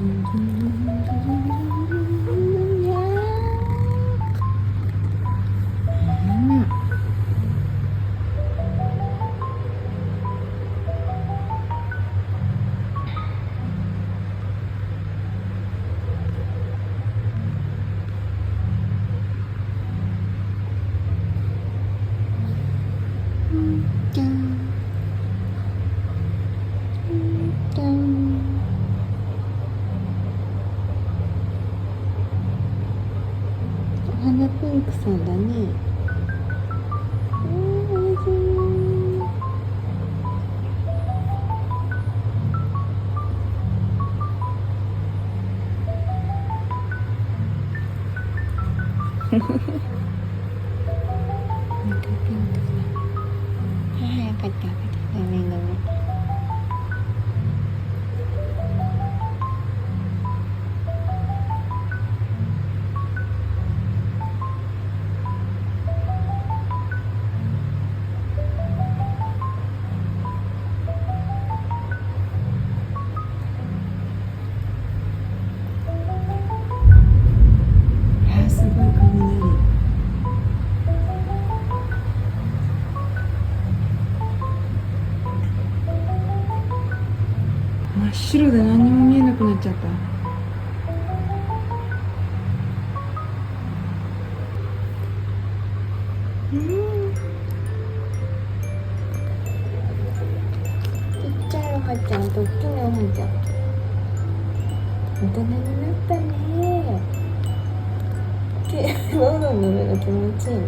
お花ピンクさんだね。おいしい。なんかピンクさん。早かった。ごめんごめん。真っ白で何にも見えなくなっちゃった。ちっちゃいおはちゃんと大きなおはちゃん、大人になったね。ママの目が気持ちいいな。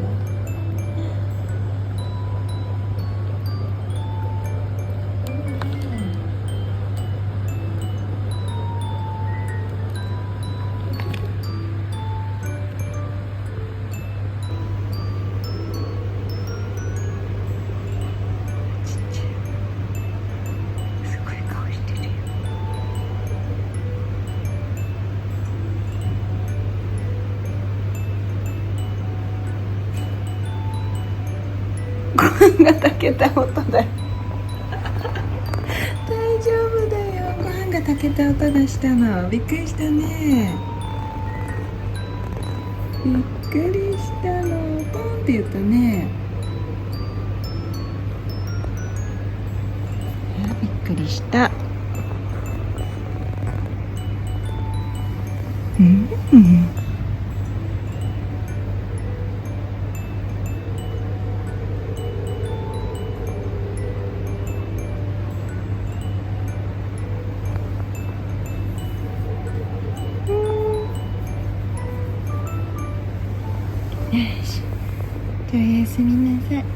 ご飯が炊けた音だよ。大丈夫だよ。ご飯が炊けた音がしたの。びっくりしたね。びっくりしたの。ポンって言ったね。びっくりした。よし、じゃあおやすみなさい。